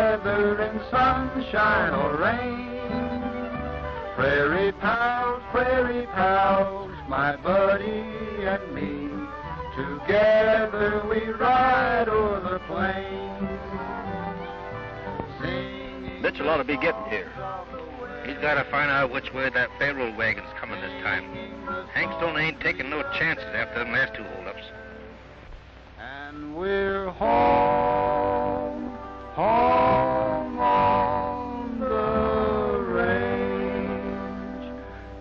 together in sunshine or rain. Prairie pals, my buddy and me, together we ride o'er the plains. Mitchell ought to be getting here. He's got to find out which way that payroll wagon's coming this time. Hank Stone ain't taking no chances after them last two holdups. And we're home on the range.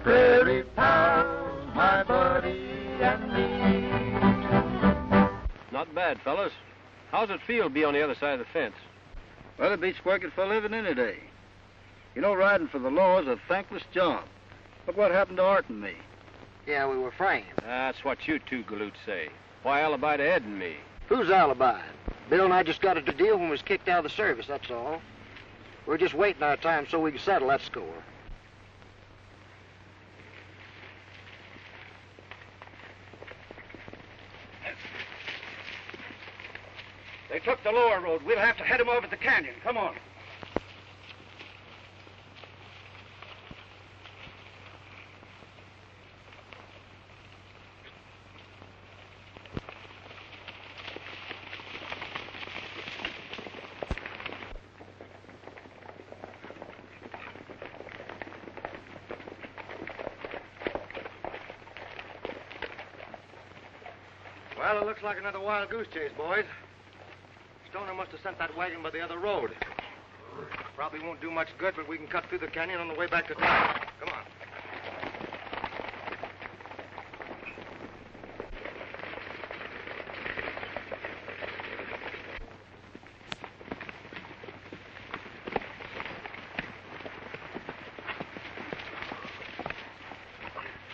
Prairie pals, my buddy and me. Not bad, fellas. How's it feel to be on the other side of the fence? Well, it beats working for a living any day. You know, riding for the law is a thankless job. Look what happened to Art and me. Yeah, we were framed. That's what you two galoots say. Why alibi to Ed and me? Who's alibi? Bill and I just got a deal when we was kicked out of the service, that's all. We're just waiting our time so we can settle that score. They took the lower road. We'll have to head them over the canyon. Come on. Well, it looks like another wild goose chase, boys. Stoner must have sent that wagon by the other road. Probably won't do much good, but we can cut through the canyon on the way back to town. Come on.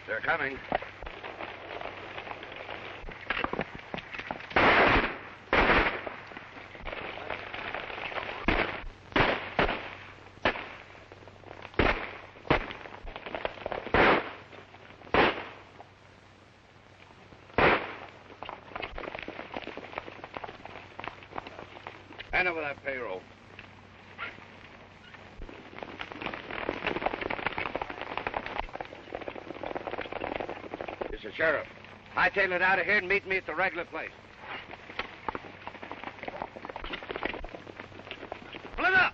They're coming. Hand over that payroll. It's the sheriff. Hightail it out of here and meet me at the regular place. Split up!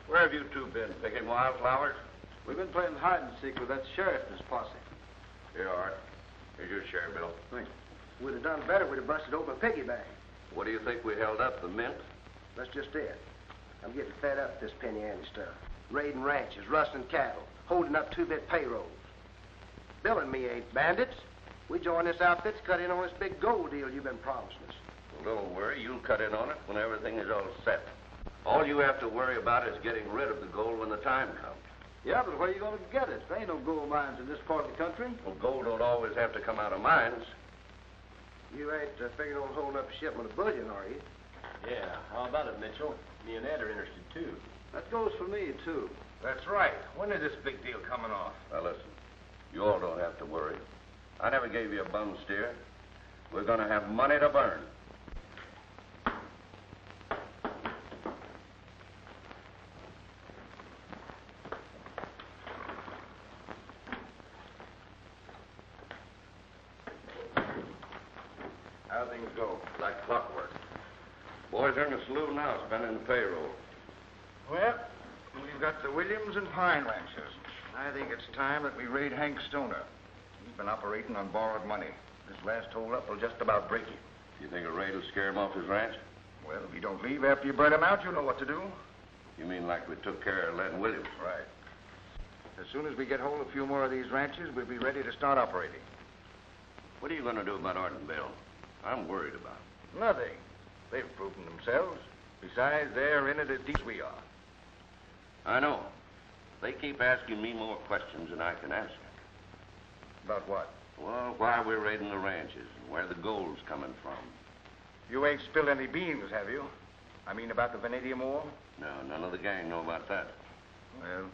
Where have you two been? Picking wildflowers? We've been playing hide and seek with that sheriff and his posse. Here you are. Here's your share, Bill. Thanks. We'd have done better if we'd have busted open a piggy bank. What do you think we held up, the mint? That's just it. I'm getting fed up with this penny ante stuff. Raiding ranches, rustling cattle, holding up two-bit payrolls. Bill and me ain't bandits. We joined this outfit to cut in on this big gold deal you've been promising us. Well, don't worry. You'll cut in on it when everything is all set. All you have to worry about is getting rid of the gold when the time comes. Yeah, but where are you going to get it? There ain't no gold mines in this part of the country. Well, gold don't always have to come out of mines. You ain't figuring on holding up a shipment of bullion, are you? Yeah, how about it, Mitchell? Me and Ed are interested, too. That goes for me, too. That's right. When is this big deal coming off? Now, listen. You all don't have to worry. I never gave you a bum steer. We're going to have money to burn. How things go? Like clockwork. Boys are in the slough now, spending the payroll. Well, we've got the Williams and Pine ranches. I think it's time that we raid Hank Stoner. He's been operating on borrowed money. This last hold-up will just about break him. You think a raid will scare him off his ranch? Well, if you don't leave after you burn him out, you know what to do. You mean like we took care of Len Williams? Right. As soon as we get hold of a few more of these ranches, we'll be ready to start operating. What are you going to do about Art and Bill? I'm worried about them. Nothing. They've proven themselves. Besides, they're in it as deep as we are. I know. They keep asking me more questions than I can answer. About what? Well, why we're raiding the ranches and where the gold's coming from. You ain't spilled any beans, have you? I mean about the vanadium ore? No, none of the gang know about that. Well,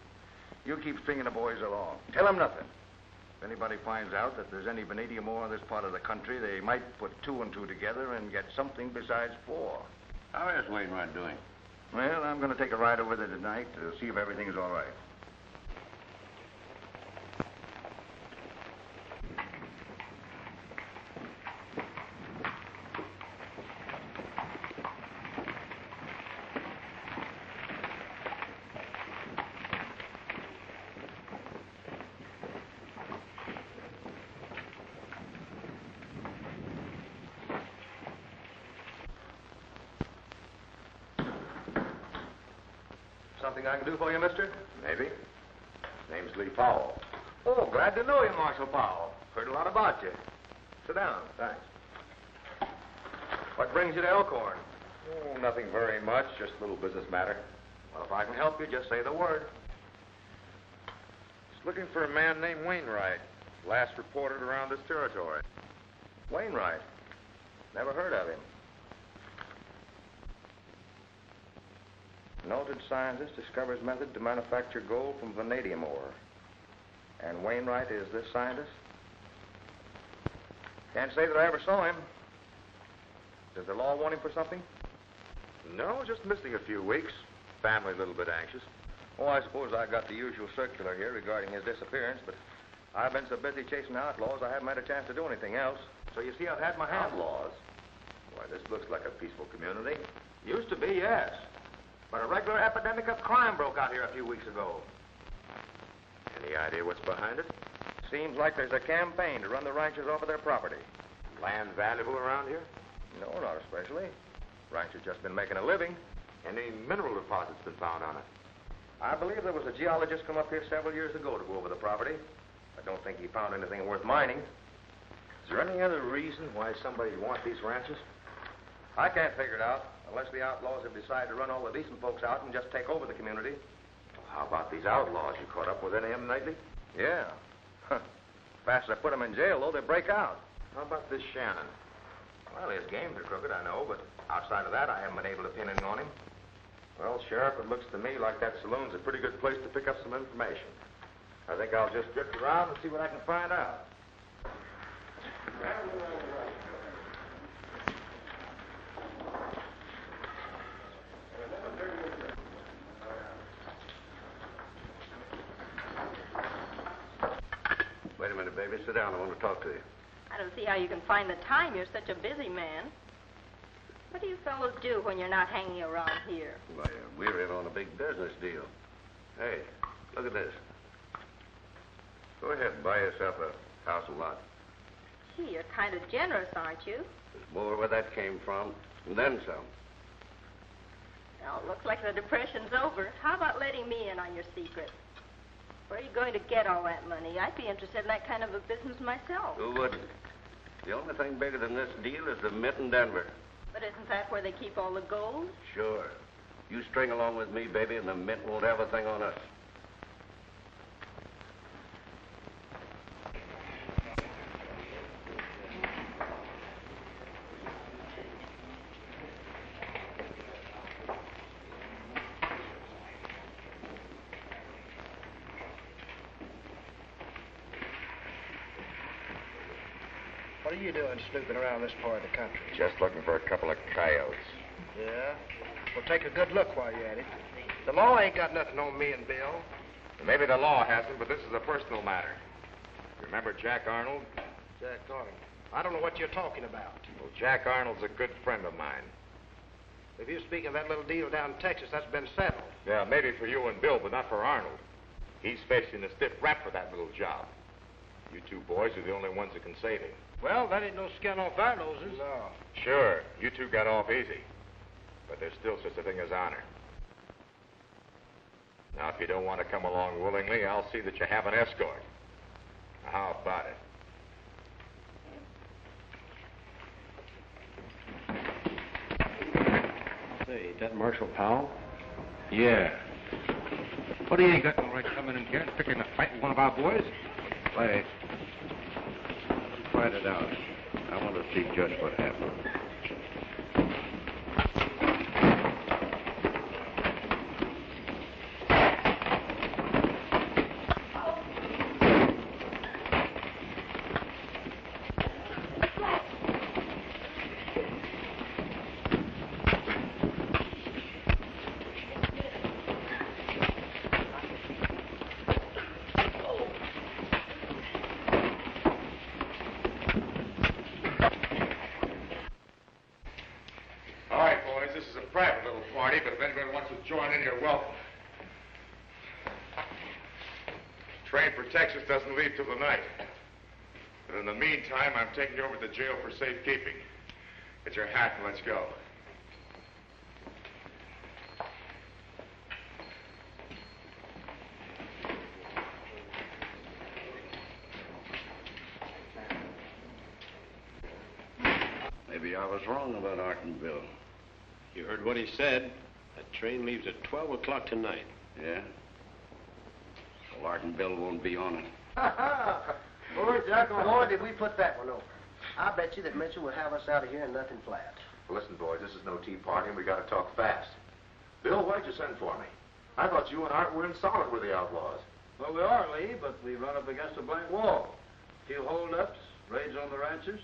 you keep stringing the boys along. Tell them nothing. If anybody finds out that there's any vanadium ore in this part of the country, they might put 2 and 2 together and get something besides 4. How is Wainwright doing? Well, I'm going to take a ride over there tonight to see if everything's all right. Something I can do for you, mister? Maybe. Name's Lew Powell. Oh, glad to know you, Marshal Powell. Heard a lot about you. Sit down. Thanks. What brings you to Elkhorn? Oh, nothing very much, just a little business matter. Well, if I can help you, just say the word. Just looking for a man named Wainwright. Last reported around this territory. Wainwright. Never heard of him. Noted scientist discovers method to manufacture gold from vanadium ore. And Wainwright is this scientist? Can't say that I ever saw him. Does the law want him for something? No, just missing a few weeks. Family a little bit anxious. Oh, I suppose I got the usual circular here regarding his disappearance, but I've been so busy chasing outlaws I haven't had a chance to do anything else. So you see, I've had my hand. Outlaws? Why, this looks like a peaceful community. Used to be, yes. But a regular epidemic of crime broke out here a few weeks ago. Any idea what's behind it? Seems like there's a campaign to run the ranchers off of their property. Land valuable around here? No, not especially. Ranchers just been making a living. Any mineral deposits been found on it? I believe there was a geologist come up here several years ago to go over the property. I don't think he found anything worth mining. Is there any other reason why somebody'd want these ranches? I can't figure it out, unless the outlaws have decided to run all the decent folks out and just take over the community. How about these outlaws? You caught up with any of them lately? Yeah. Fast as I put them in jail, though, they break out. How about this Shannon? Well, his games are crooked, I know, but outside of that, I haven't been able to pin anything on him. Well, Sheriff, it looks to me like that saloon's a pretty good place to pick up some information. I think I'll just drift around and see what I can find out. Wait a minute, baby. Sit down. I want to talk to you. I don't see how you can find the time. You're such a busy man. What do you fellows do when you're not hanging around here? Why, we're in on a big business deal. Hey, look at this. Go ahead and buy yourself a house and lot. Gee, you're kind of generous, aren't you? There's more where that came from, and then some. Well, it looks like the depression's over. How about letting me in on your secret? Where are you going to get all that money? I'd be interested in that kind of a business myself. Who wouldn't? The only thing bigger than this deal is the Mint in Denver. But isn't that where they keep all the gold? Sure. You string along with me, baby, and the Mint won't have a thing on us. What are you doing snooping around this part of the country? Just looking for a couple of coyotes. Yeah? Well, take a good look while you're at it. The law ain't got nothing on me and Bill. Maybe the law hasn't, but this is a personal matter. Remember Jack Arnold? Jack Arnold. I don't know what you're talking about. Well, Jack Arnold's a good friend of mine. If you're speaking of that little deal down in Texas, that's been settled. Yeah, maybe for you and Bill, but not for Arnold. He's facing a stiff rap for that little job. You two boys are the only ones that can save him. Well, that ain't no skin off our noses. No. Sure, you two got off easy. But there's still such a thing as honor. Now, if you don't want to come along willingly, I'll see that you have an escort. Now, how about it? Say, that Marshal Powell? Yeah. But he ain't got no right coming in here and picking a fight with one of our boys. Why, find it out. I want to see just what happened. Doesn't leave till the night. But in the meantime, I'm taking you over to the jail for safekeeping. Get your hat and let's go. Maybe I was wrong about Artenville. You heard what he said. That train leaves at 12 o'clock tonight. Yeah? Well, Artenville won't be on it. Poor Jackal, boy, did we put that one over. I bet you that Mitchell will have us out of here in nothing flat. Well, listen, boys, this is no tea party, and we got to talk fast. Bill, why'd you send for me? I thought you and Art were in solid with the outlaws. Well, we are, Lee, but we run up against a blank wall. A few holdups, raids on the ranchers.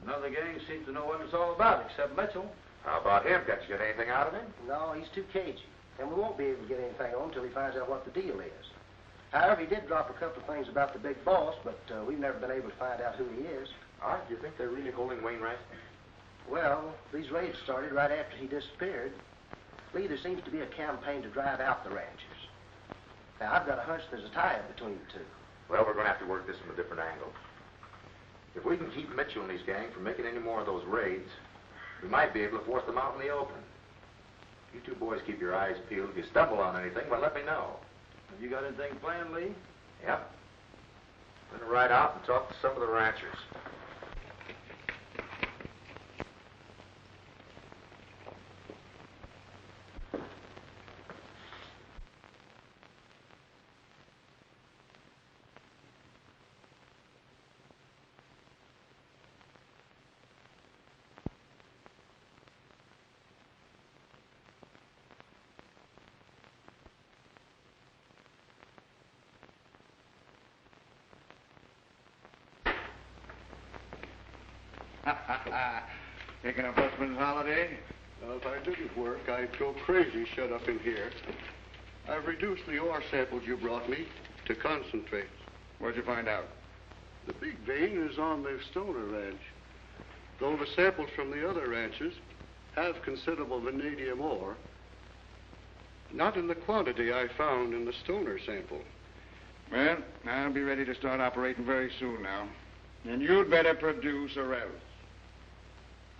None of the gang seems to know what it's all about, except Mitchell. How about him? Can't you get anything out of him? No, he's too cagey. And we won't be able to get anything on him until he finds out what the deal is. However, he did drop a couple of things about the big boss, but we've never been able to find out who he is. Art, do you think they're really holding Wainwright? Well, these raids started right after he disappeared. Lee, there seems to be a campaign to drive out the ranchers. Now, I've got a hunch there's a tie-up between the two. Well, we're going to have to work this from a different angle. If we can keep Mitchell and his gang from making any more of those raids, we might be able to force them out in the open. You two boys keep your eyes peeled. If you stumble on anything, well, let me know. Have you got anything planned, Lee? Yep. I'm going to ride out and talk to some of the ranchers. Taking a busman's holiday? Well, if I didn't work, I'd go crazy shut up in here. I've reduced the ore samples you brought me to concentrates. What'd you find out? The big vein is on the Stoner Ranch, though the samples from the other ranches have considerable vanadium ore. Not in the quantity I found in the Stoner sample. Well, I'll be ready to start operating very soon now. And you'd better produce or else.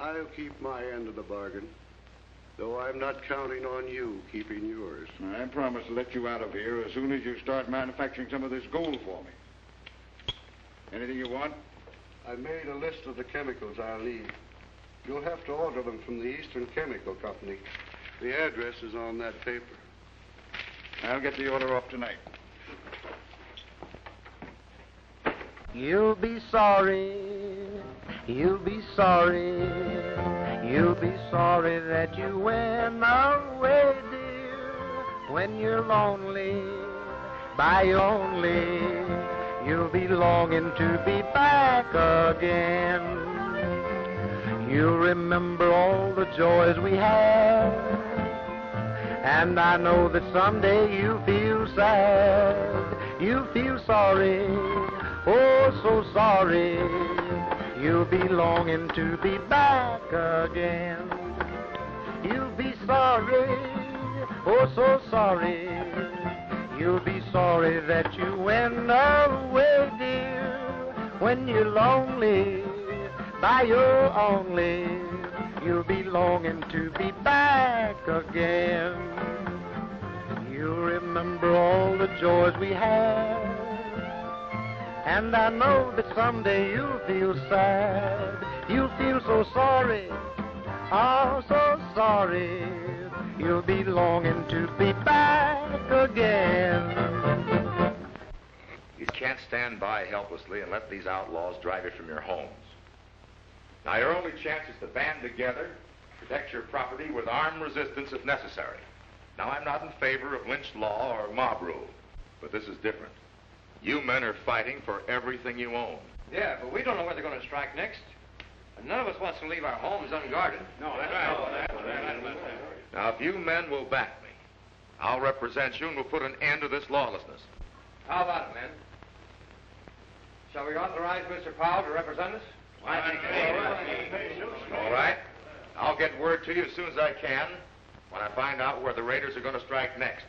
I'll keep my end of the bargain, though I'm not counting on you keeping yours. I promise to let you out of here as soon as you start manufacturing some of this gold for me. Anything you want? I made a list of the chemicals I'll need. You'll have to order them from the Eastern Chemical Company. The address is on that paper. I'll get the order off tonight. You'll be sorry, you'll be sorry, you'll be sorry that you went away, dear. When you're lonely, by your only, you'll be longing to be back again. You'll remember all the joys we had, and I know that someday you'll feel sad, you'll feel sorry. Oh, so sorry, you'll be longing to be back again. You'll be sorry, oh, so sorry, you'll be sorry that you went away, dear. When you're lonely, by your only, you'll be longing to be back again. You'll remember all the joys we had, and I know that someday you'll feel sad. You'll feel so sorry, oh, so sorry, you'll be longing to be back again. You can't stand by helplessly and let these outlaws drive you from your homes. Now, your only chance is to band together, protect your property with armed resistance if necessary. Now, I'm not in favor of lynch law or mob rule, but this is different. You men are fighting for everything you own. Yeah, but we don't know where they're going to strike next. And none of us wants to leave our homes unguarded. No, that's right. Now, if you men will back me, I'll represent you and we'll put an end to this lawlessness. How about it, men? Shall we authorize Mr. Powell to represent us? All right. I'll get word to you as soon as I can when I find out where the raiders are going to strike next.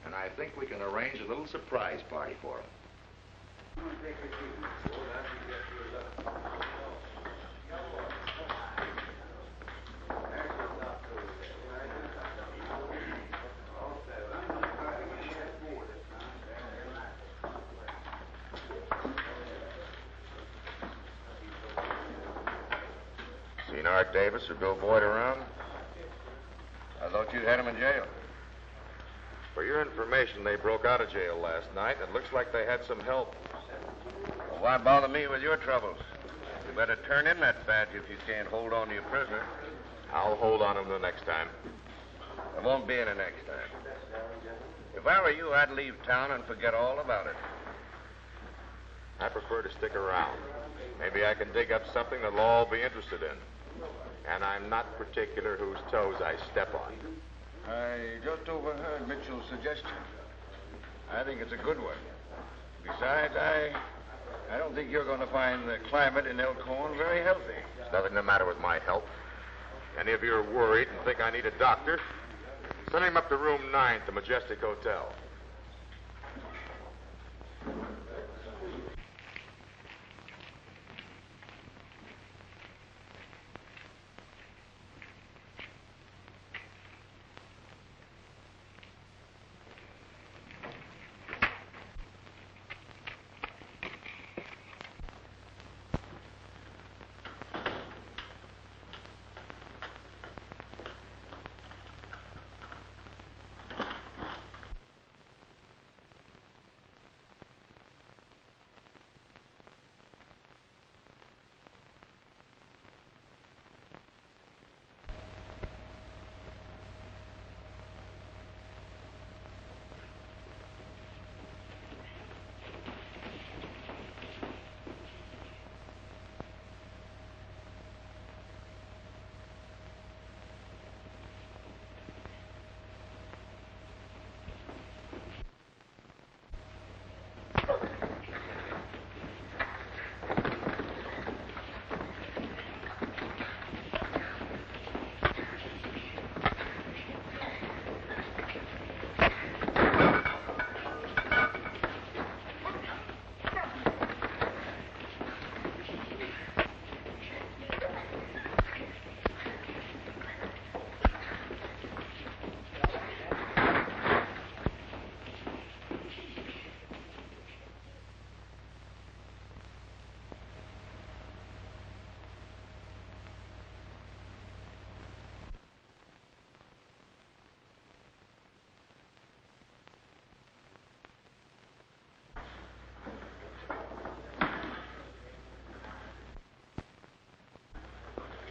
And I think we can arrange a little surprise party for them. Seen Art Davis or Bill Boyd around? I thought you had him in jail. For your information, they broke out of jail last night. It looks like they had some help. Well, why bother me with your troubles? You better turn in that badge if you can't hold on to your prisoner. I'll hold on him the next time. There won't be any next time. If I were you, I'd leave town and forget all about it. I prefer to stick around. Maybe I can dig up something they'll all be interested in. And I'm not particular whose toes I step on. I just overheard Mitchell's suggestion. I think it's a good one. Besides, I don't think you're going to find the climate in Elkhorn very healthy. There's nothing the matter with my health. Any of you are worried and think I need a doctor? Send him up to room 9 at the Majestic Hotel.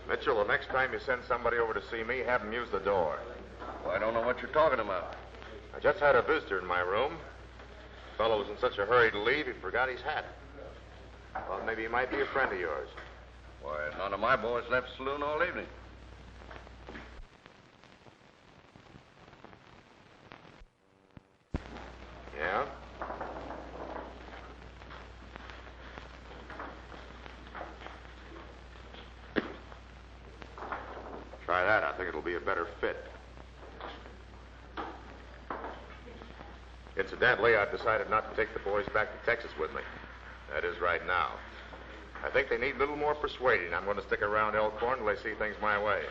Mitchell, the next time you send somebody over to see me, have them use the door. Well, I don't know what you're talking about. I just had a visitor in my room. The fellow was in such a hurry to leave, he forgot his hat. Well, maybe he might be a friend of yours. Why, none of my boys left the saloon all evening. Yeah? Try that. I think it'll be a better fit. Incidentally, I've decided not to take the boys back to Texas with me. That is, right now. I think they need a little more persuading. I'm going to stick around Elkhorn till they see things my way.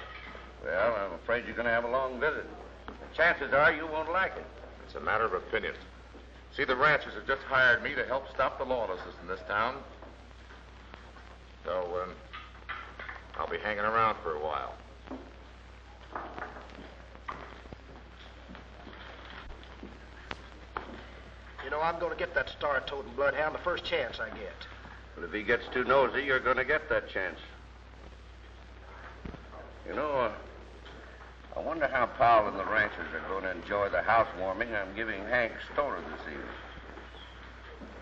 Well, I'm afraid you're going to have a long visit. The chances are you won't like it. It's a matter of opinion. See, the ranchers have just hired me to help stop the lawlessness in this town. So, I'll be hanging around for a while. know, I'm going to get that star-toting bloodhound the first chance I get. But if he gets too nosy, you're going to get that chance. You know, I wonder how Powell and the ranchers are going to enjoy the housewarming I'm giving Hank Stoner this evening.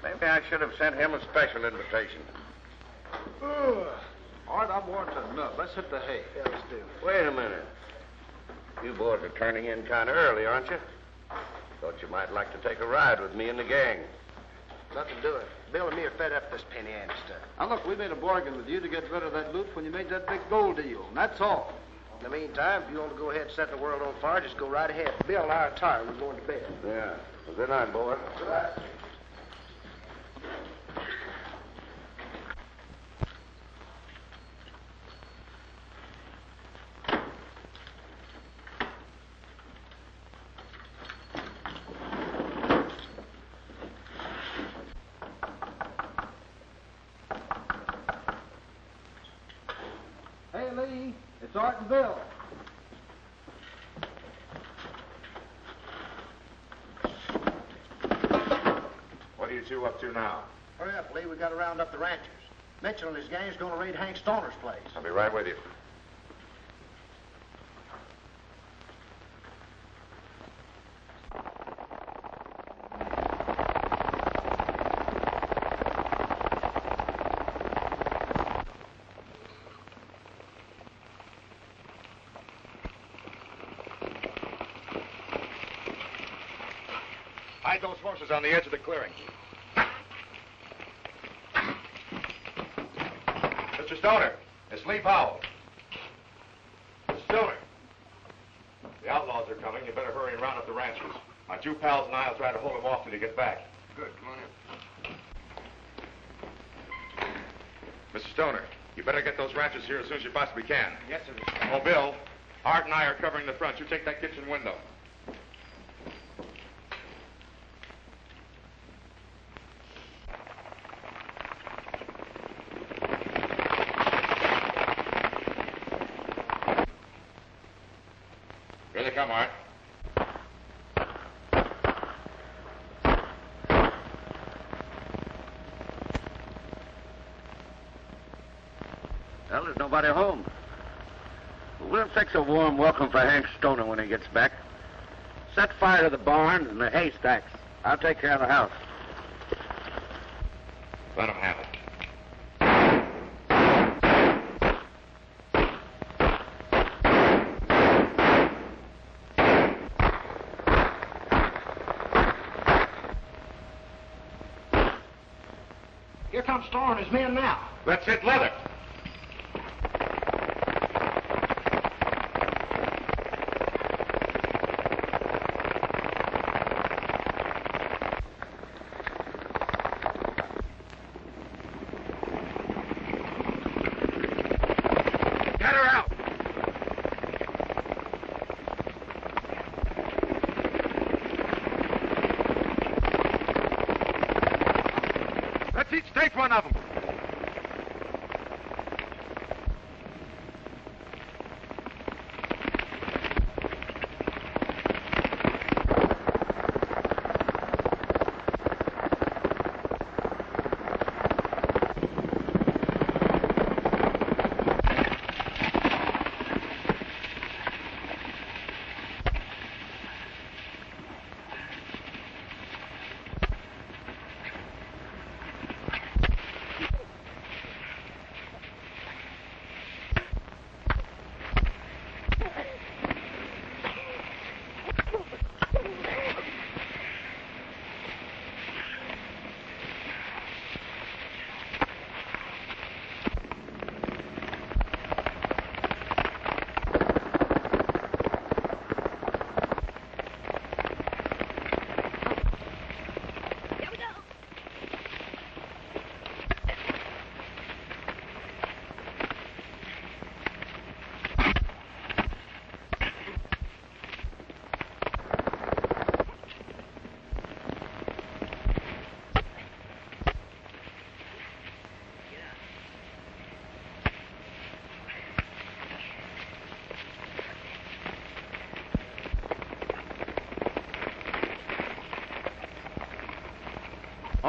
Maybe I should have sent him a special invitation. Art, I'm wanting a nut. Let's hit the hay. Yeah, let's do. Wait a minute. You boys are turning in kind of early, aren't you? Thought you might like to take a ride with me and the gang. Nothing doing. Bill and me are fed up with this penny ante stuff. Now, look, we made a bargain with you to get rid of that loot when you made that big gold deal, and that's all. In the meantime, if you want to go ahead and set the world on fire, just go right ahead. Bill and I are tired. We're going to bed. Yeah. Well, good night, boys. Good night. Hey, Lee, it's Art and Bill. What are you two up to now? Hurry up, Lee. We got to round up the ranchers. Mitchell and his gang's going to raid Hank Stoner's place. I'll be right with you. Hide those horses on the edge of the clearing. Mr. Stoner, it's Lee Powell. Mr. Stoner. The outlaws are coming. You better hurry and round up the ranchers. My two pals and I will try to hold them off till you get back. Good, come on in. Mr. Stoner, you better get those ranchers here as soon as you possibly can. Yes, sir. Oh, Bill, Art and I are covering the front. You take that kitchen window. Here they come, Art. Well, there's nobody home. We'll fix a warm welcome for Hank Stoner when he gets back. Set fire to the barns and the haystacks. I'll take care of the house. Let them have it. Here comes Stoner and his men now. Let's hit leather. Get her out. Let's each take one of them.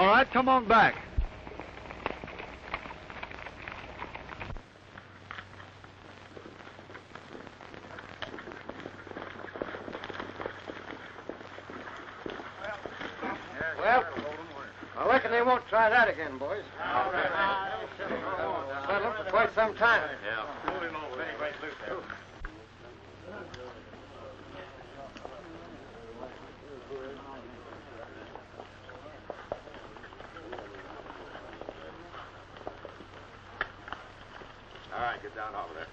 All right, come on back. Well, I reckon they won't try that again, boys. Settled for quite some time. Yeah. All right, get down over there.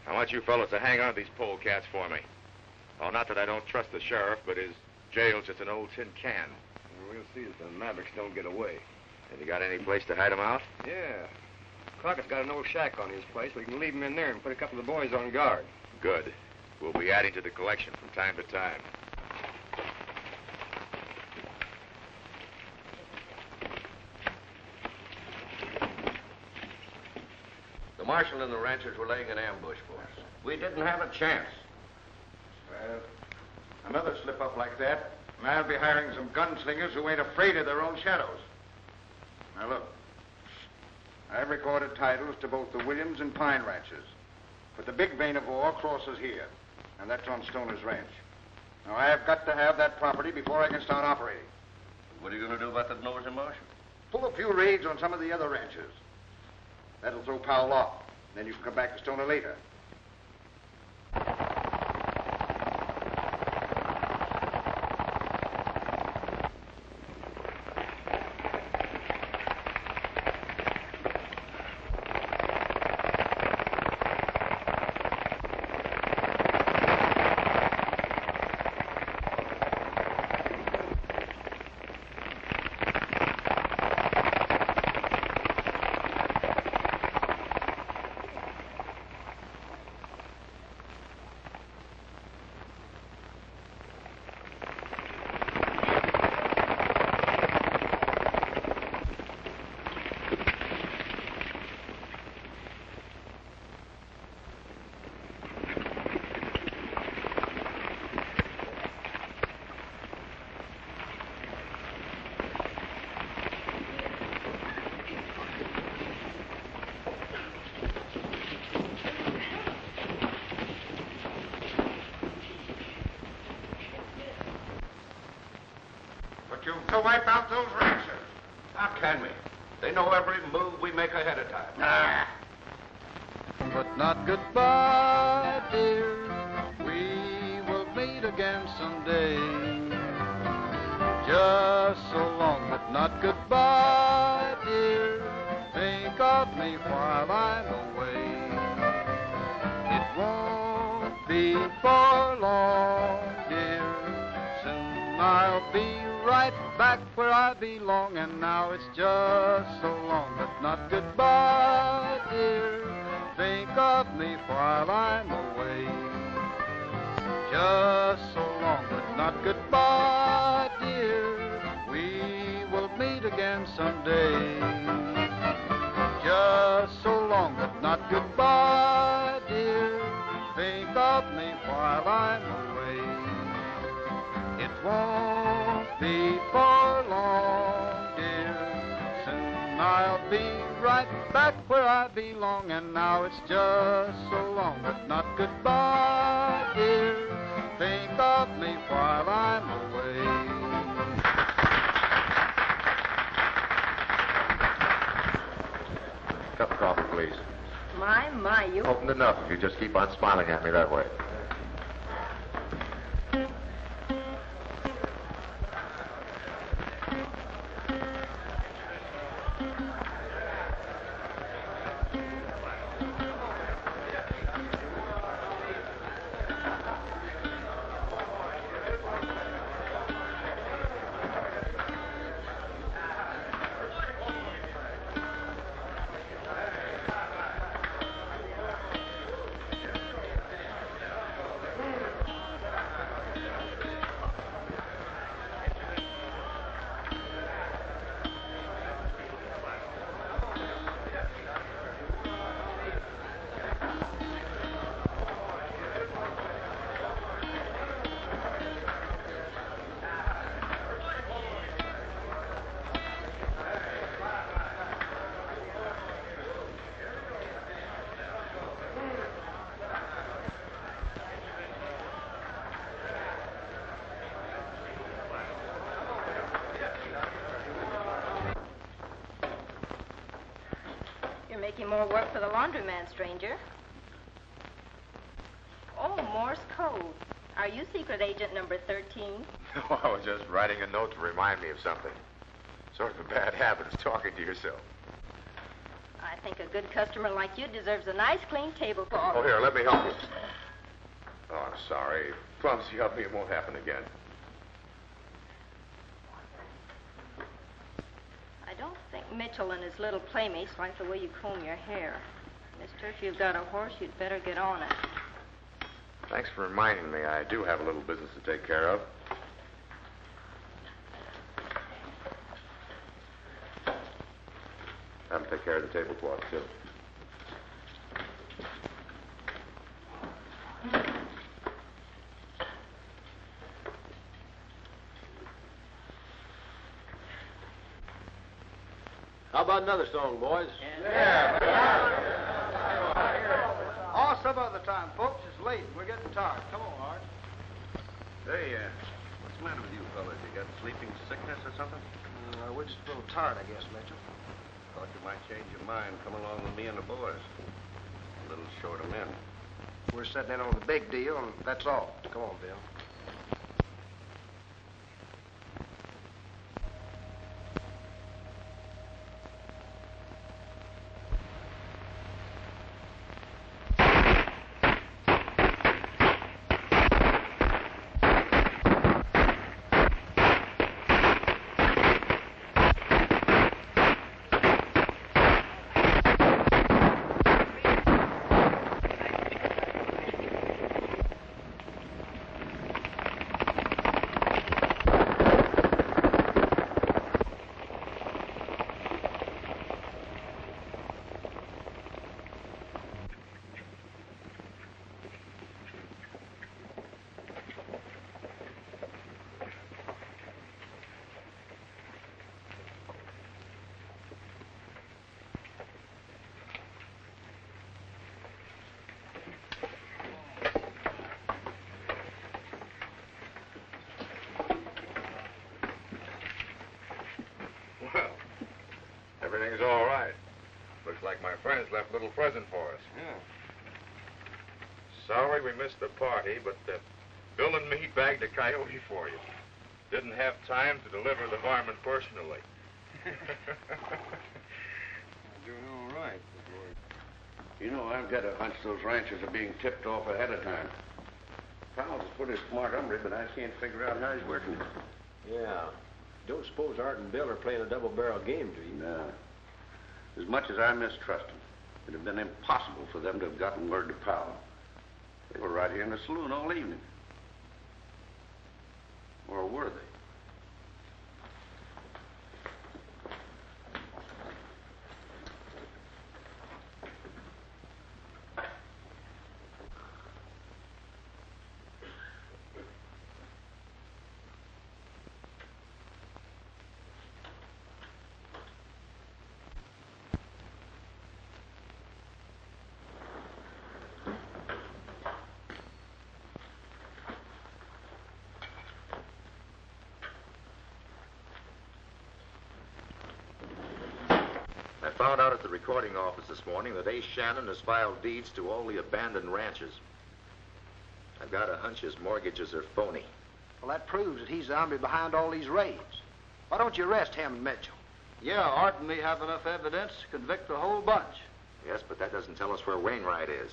I want you fellas to hang on to these polecats for me. Oh, not that I don't trust the sheriff, but his jail's just an old tin can. We'll see if the Mavericks don't get away. Have you got any place to hide them out? Yeah. Crockett's got an old shack on his place. We can leave him in there and put a couple of the boys on guard. Good. We'll be adding to the collection from time to time. The marshal and the ranchers were laying an ambush for us. We didn't have a chance. Well, another slip-up like that, and I'll be hiring some gunslingers who ain't afraid of their own shadows. Now, look. I've recorded titles to both the Williams and Pine ranches. But the big vein of ore crosses here, and that's on Stoner's ranch. Now, I've got to have that property before I can start operating. What are you going to do about that northern marshal? Pull a few raids on some of the other ranches. That'll throw Powell off. Then you can come back to Stoner later. To wipe out those ranchers. How can we? They know every move we make ahead of time. Ah. But not goodbye, dear. We will meet again someday. Just so long, but not goodbye, dear. Think of me while I'm away. It won't be for long, dear. Soon I'll be right back where I belong, and now it's just so long, but not goodbye, dear. Think of me while I'm away. Just so long, but not goodbye, dear. We will meet again someday. Just so long, but not goodbye, dear. Think of me while I'm away. It won't be for long, dear. Soon I'll be right back where I belong, and now it's just so long, but not goodbye, dear. Think of me while I'm away. Cup of coffee, please. My, you... Opened enough if you just keep on smiling at me that way. making more work for the laundryman, stranger. Oh, Morse code. Are you secret agent number 13? No, I was just writing a note to remind me of something. Sort of a bad habit is talking to yourself. I think a good customer like you deserves a nice, clean tablecloth. Oh, here, let me help you. Oh, I'm sorry. Clumsy of me, it won't happen again. I don't think Mitchell and his little playmates like the way you comb your hair. Mister, if you've got a horse, you'd better get on it. Thanks for reminding me. I do have a little business to take care of. Have to take care of the tablecloth, too. How about another song, boys? Yeah. Oh, some other time, folks. It's late. We're getting tired. Come on, Art. Hey, what's the matter with you fellas? You got sleeping sickness or something? We're just a little tired, I guess, Mitchell. Thought you might change your mind. Come along with me and the boys. A little short of men. We're setting in on the big deal, and that's all. Come on, Bill. Everything's all right. Looks like my friends left a little present for us. Yeah. Sorry we missed the party, but Bill and me bagged a coyote for you. Didn't have time to deliver the varmint personally. Doing all right. You know, I've got a hunch those ranchers are being tipped off ahead of time. Powell's pretty smart hombre, but I can't figure out how he's working it. Yeah. Don't suppose Art and Bill are playing a double-barrel game, do you? No. As much as I mistrust them, it'd have been impossible for them to have gotten word to Powell. They were right here in the saloon all evening. Or were they? I found out at the recording office this morning that A. Shannon has filed deeds to all the abandoned ranches. I've got a hunch his mortgages are phony. Well, that proves that he's the hombre behind all these raids. Why don't you arrest him and Mitchell? Yeah, Art and me have enough evidence to convict the whole bunch. Yes, but that doesn't tell us where Wainwright is.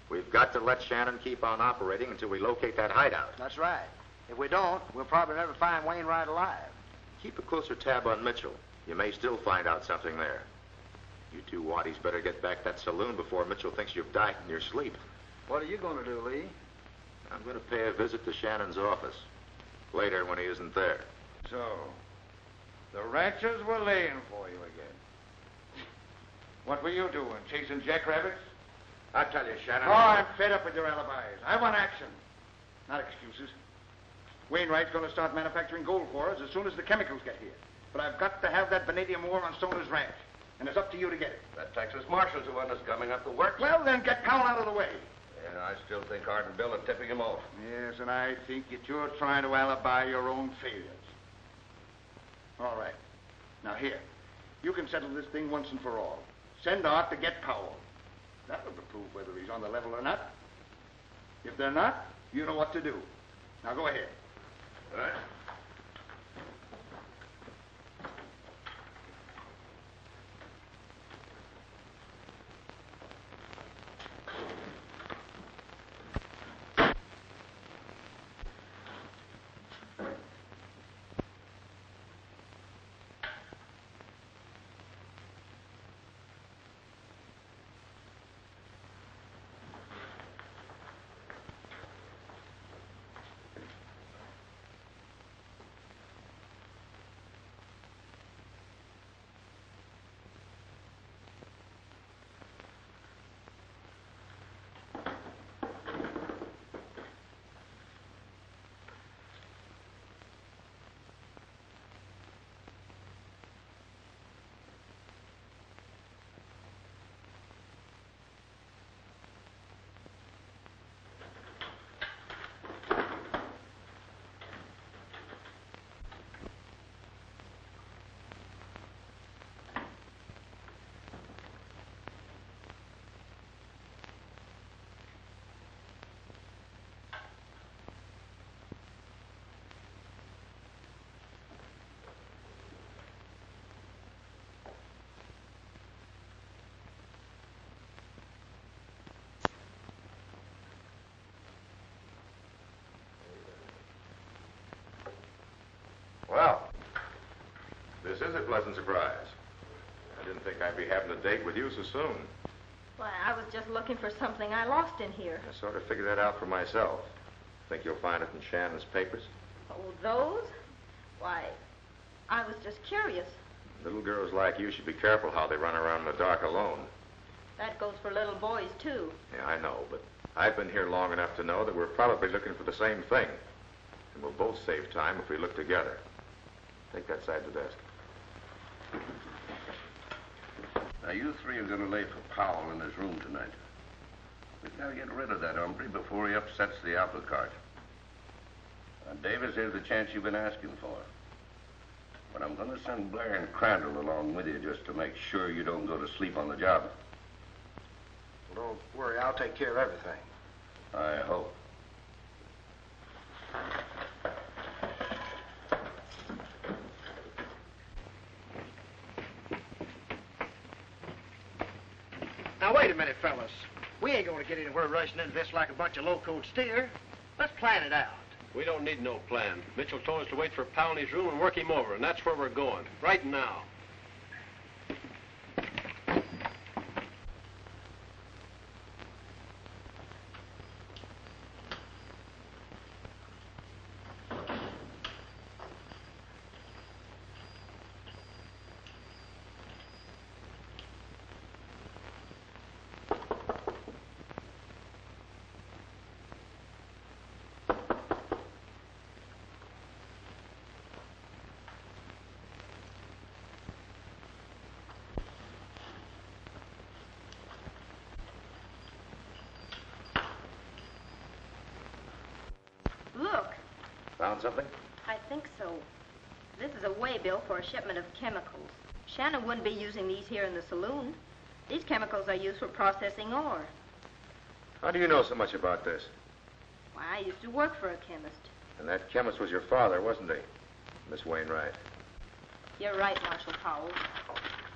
We've got to let Shannon keep on operating until we locate that hideout. That's right. If we don't, we'll probably never find Wainwright alive. Keep a closer tab on Mitchell. You may still find out something there. You two waddies better get back that saloon before Mitchell thinks you've died in your sleep. What are you going to do, Lee? I'm going to pay a visit to Shannon's office. Later when he isn't there. So, the ranchers were laying for you again. What were you doing, chasing jackrabbits? I tell you, Shannon. Oh, I'm fed up with your alibis. I want action, not excuses. Wainwright's going to start manufacturing gold for us as soon as the chemicals get here. But I've got to have that vanadium ore on Stoner's ranch. And it's up to you to get it. That Texas Marshal's the one that's coming up the works. Well, then get Powell out of the way. And I still think Art and Bill are tipping him off. Yes, and I think that you're trying to alibi your own failures. All right. Now, here. You can settle this thing once and for all. Send Art to get Powell. That'll prove whether he's on the level or not. If they're not, you know what to do. Now go ahead. All right. Well, this is a pleasant surprise. I didn't think I'd be having a date with you so soon. Why, I was just looking for something I lost in here. I sort of figured that out for myself. Think you'll find it in Shannon's papers? Oh, those? Why, I was just curious. Little girls like you should be careful how they run around in the dark alone. That goes for little boys, too. Yeah, I know, but I've been here long enough to know that we're probably looking for the same thing. And we'll both save time if we look together. Take that side of the desk. Now, you three are going to lay for Powell in his room tonight. We've got to get rid of that hombre before he upsets the apple cart. Now, Davis, here's the chance you've been asking for. But I'm going to send Blair and Crandall along with you just to make sure you don't go to sleep on the job. Well, don't worry, I'll take care of everything. I hope. Now, wait a minute, fellas. We ain't going to get anywhere rushing into this like a bunch of locoed steer. Let's plan it out. We don't need no plan. Mitchell told us to wait for Powell in his room and work him over, and that's where we're going, right now. Look. Found something? I think so. This is a waybill for a shipment of chemicals. Shannon wouldn't be using these here in the saloon. These chemicals are used for processing ore. How do you know so much about this? Why, I used to work for a chemist. And that chemist was your father, wasn't he? Miss Wainwright. You're right, Marshal Powell.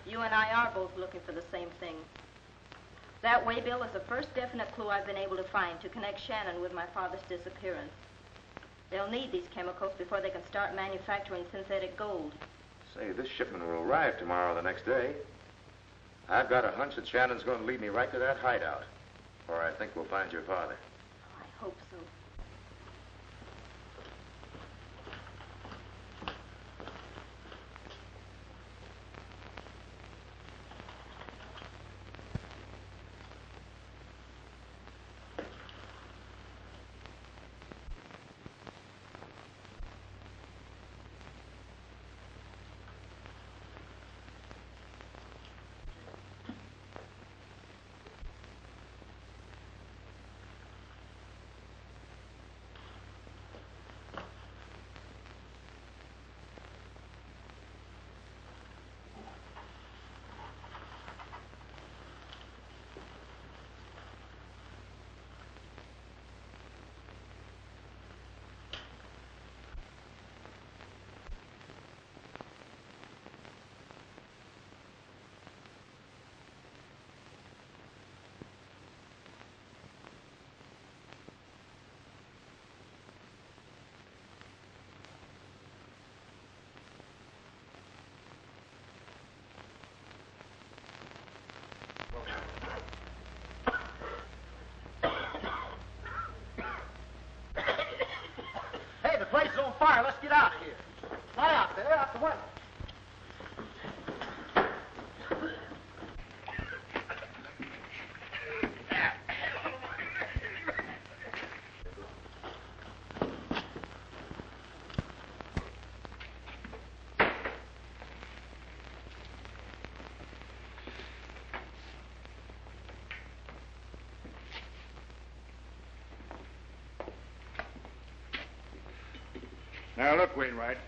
You and I are both looking for the same thing. That waybill is the first definite clue I've been able to find to connect Shannon with my father's disappearance. They'll need these chemicals before they can start manufacturing synthetic gold. Say, this shipment will arrive tomorrow or the next day. I've got a hunch that Shannon's going to lead me right to that hideout. Or I think we'll find your father. Oh, I hope so. Now, look, Wainwright.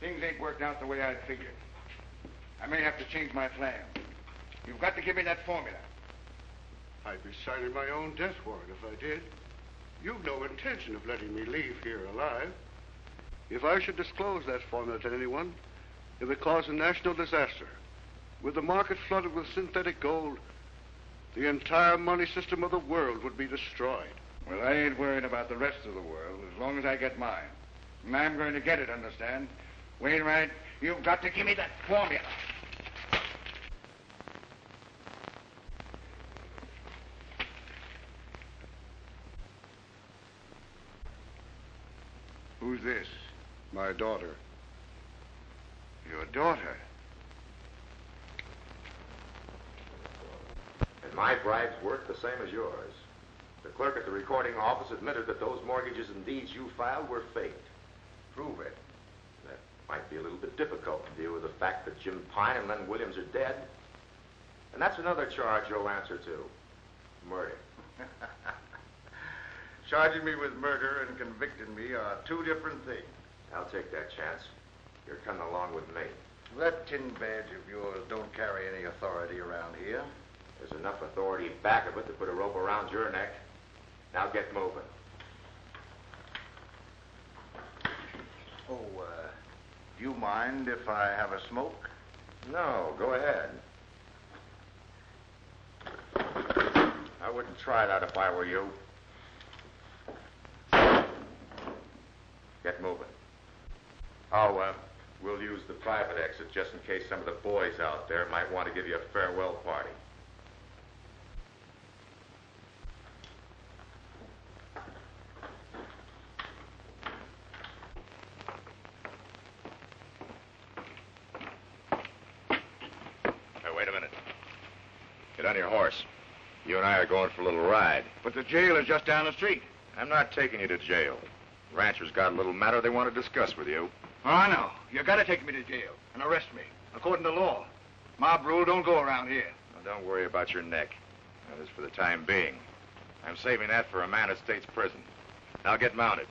Things ain't worked out the way I figured. I may have to change my plan. You've got to give me that formula. I'd be signing my own death warrant if I did. You've no intention of letting me leave here alive. If I should disclose that formula to anyone, it would cause a national disaster. With the market flooded with synthetic gold, the entire money system of the world would be destroyed. Well, I ain't worrying about the rest of the world as long as I get mine. And I'm going to get it, understand? Wainwright, you've got to give me that formula. Who's this? My daughter. Your daughter? And my bribes worked the same as yours. The clerk at the recording office admitted that those mortgages and deeds you filed were faked. Prove it. That might be a little bit difficult to deal with the fact that Jim Pine and Len Williams are dead. And that's another charge you'll answer to. Murder. Charging me with murder and convicting me are two different things. I'll take that chance. You're coming along with me. That tin badge of yours don't carry any authority around here. There's enough authority back of it to put a rope around your neck. Now get moving. Oh, do you mind if I have a smoke? No, go ahead. I wouldn't try that if I were you. Get moving. Oh, we'll use the private exit just in case some of the boys out there might want to give you a farewell party. Hey, wait a minute. Get on your horse. You and I are going for a little ride. But the jail is just down the street. I'm not taking you to jail. The ranchers got a little matter they want to discuss with you. Oh, I know. You gotta take me to jail and arrest me, according to law. Mob rule don't go around here. Well, don't worry about your neck. That is for the time being. I'm saving that for a man at state's prison. Now get mounted.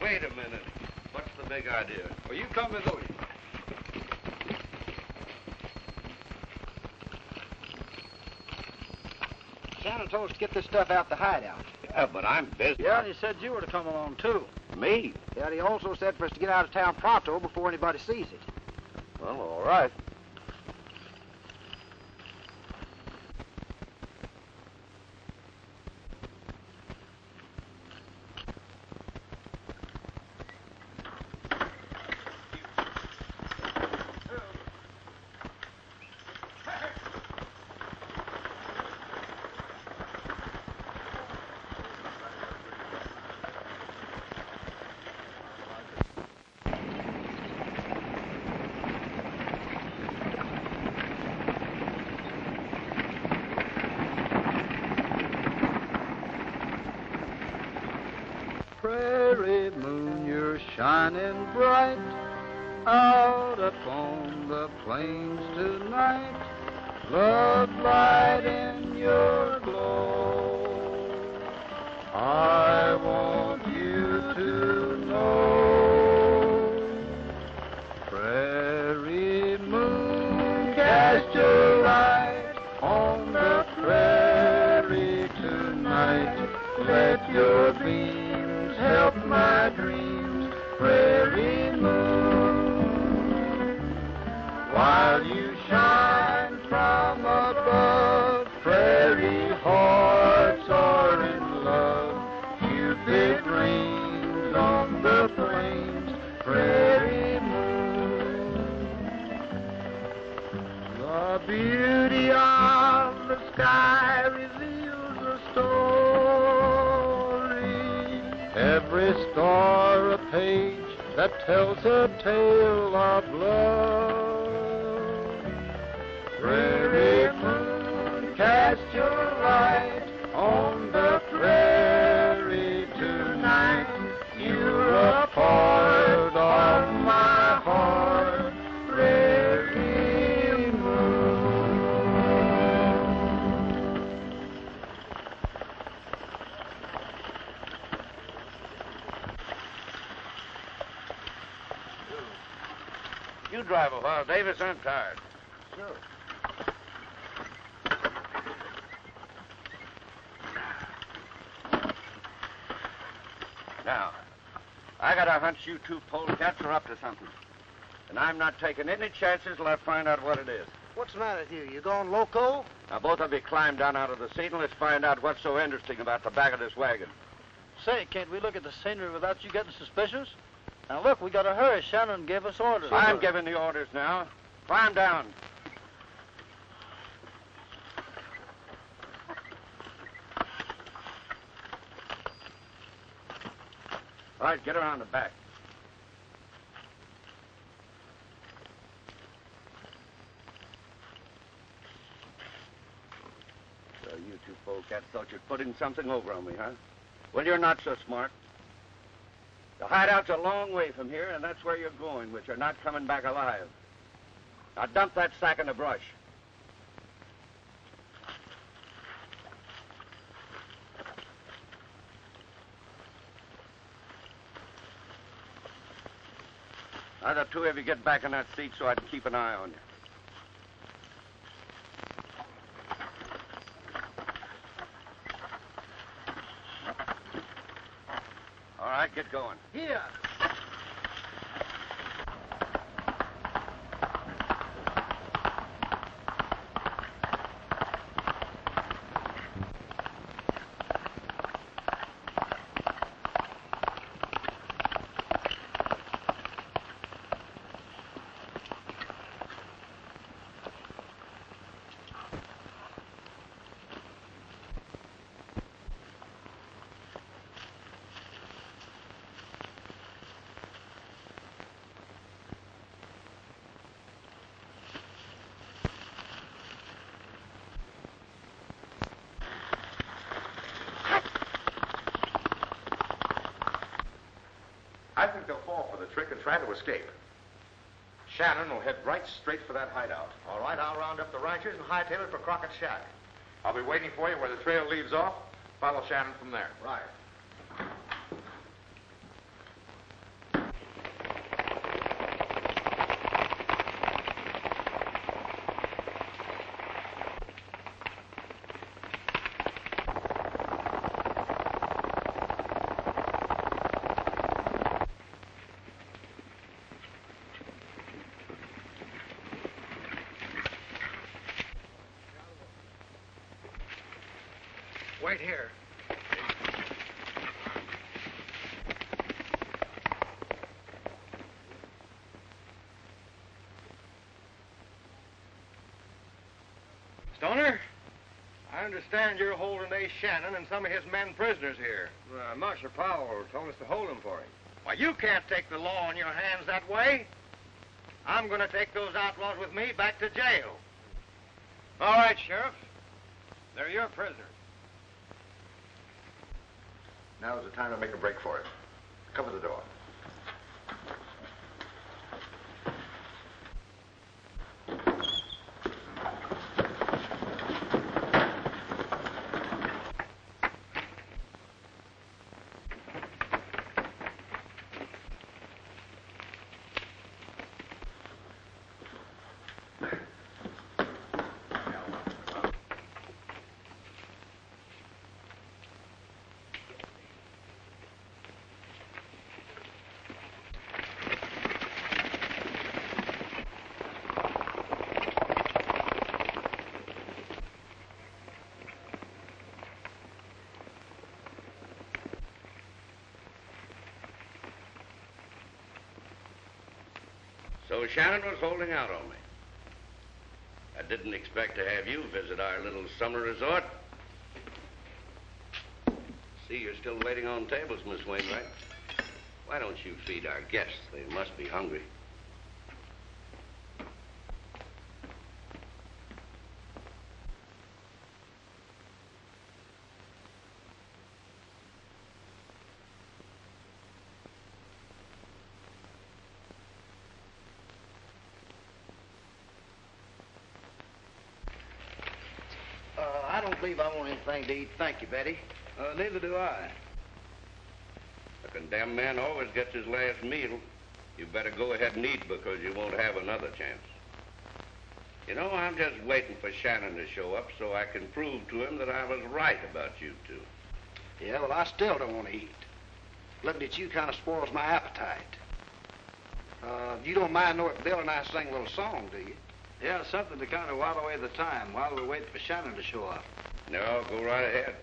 Wait a minute. What's the big idea? Well, you come with Louie. Shannon told us to get this stuff out the hideout. Yeah, but I'm busy. Yeah, and he said you were to come along, too. Me? Yeah, and he also said for us to get out of town pronto before anybody sees it. Well, all right. Prairie moon, you're shining bright out upon the plains tonight. Love light in your glow. I want you to know. Prairie moon, Let your beams help my dreams, prairie moon. While you shine from above, prairie hearts are in love. Cupid rings on the plains, prairie moon. The beauty of the sky reveals a story. Every star a page that tells a tale of love. Prairie moon, cast your light on the prairie tonight. You're a part of my heart, prairie moon. You drive a while, Davis. I'm tired. Sure. Now, I got a hunch you two polecats are up to something. And I'm not taking any chances till I find out what it is. What's the matter with you? You going loco? Now, both of you climb down out of the seat and let's find out what's so interesting about the back of this wagon. Say, can't we look at the scenery without you getting suspicious? Now, look, we gotta hurry. Shannon gave us orders. I'm giving the orders now. Climb down. All right, get around the back. So you two polecats thought you'd putting something over on me, huh? Well, you're not so smart. The hideout's a long way from here, and that's where you're going, but you're not coming back alive. Now dump that sack in the brush. Now the two of you get back in that seat so I can keep an eye on you. All right, get going. Here. I think they'll fall for the trick and try to escape. Shannon will head right straight for that hideout. All right, I'll round up the ranchers and hightail it for Crockett's shack. I'll be waiting for you where the trail leaves off. Follow Shannon from there. Right. Wait here. Stoner, I understand you're holding A. Shannon and some of his men prisoners here. Marshal Powell told us to hold him for him. Why, you can't take the law in your hands that way. I'm going to take those outlaws with me back to jail. All right, Sheriff. They're your prisoners. Now's the time to make a break for it. Cover the door. So Shannon was holding out on me. I didn't expect to have you visit our little summer resort. See, you're still waiting on tables, Miss Wainwright. Why don't you feed our guests? They must be hungry. I don't believe I want anything to eat. Thank you, Betty. Neither do I. The condemned man always gets his last meal. You better go ahead and eat because you won't have another chance. You know, I'm just waiting for Shannon to show up so I can prove to him that I was right about you two. Yeah, well, I still don't want to eat. Looking at you kind of spoils my appetite. You don't mind knowing Bill and I sing a little song, do you? Yeah, something to kind of while away the time while we wait for Shannon to show up. No, go right ahead.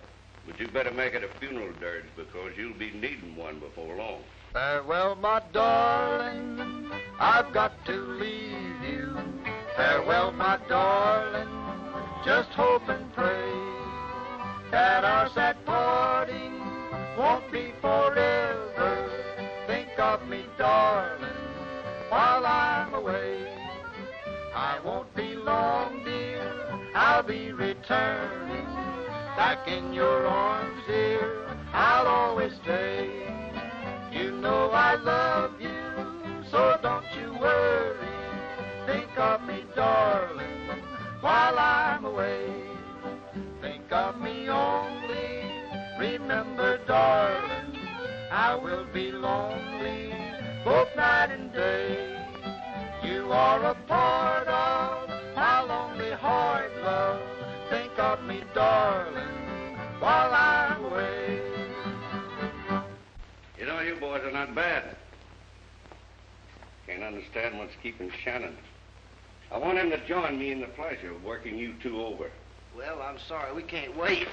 But you better make it a funeral dirge because you'll be needing one before long. Farewell, my darling, I've got to leave you. Farewell, my darling, just hope and pray that our sad parting won't be forever. Think of me, darling, while I'm away. I won't be long, dear, I'll be returning. Back in your arms, dear, I'll always stay. You know I love you, so don't you worry. Think of me, darling, while I'm away. Think of me only, remember, darling, I will be lonely both night and day. You are a part of my lonely heart, love. Think of me, darling, while I'm away. You know, you boys are not bad. Can't understand what's keeping Shannon. I want him to join me in the pleasure of working you two over. Well, I'm sorry, we can't wait.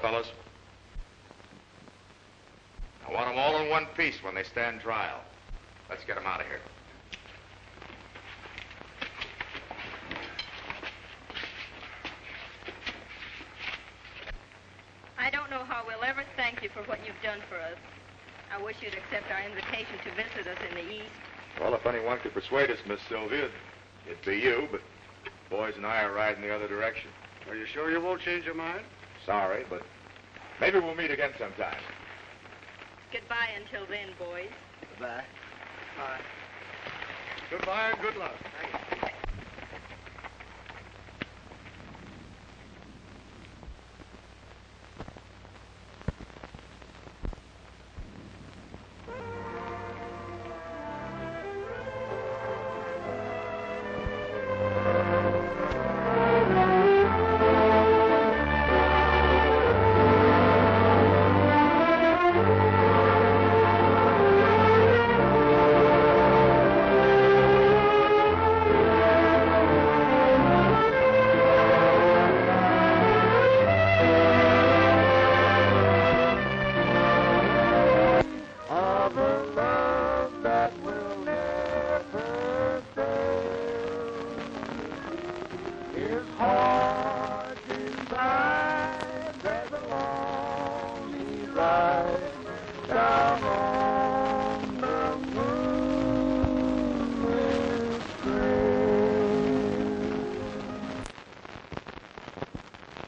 Fellas. I want them all in one piece when they stand trial. Let's get them out of here. I don't know how we'll ever thank you for what you've done for us. I wish you'd accept our invitation to visit us in the East. Well, if anyone could persuade us, Miss Sylvia, it'd be you, but the boys and I are riding the other direction. Are you sure you won't change your mind? Sorry, but maybe we'll meet again sometime. Goodbye until then, boys. Goodbye. Bye. Goodbye and good luck. Thank you.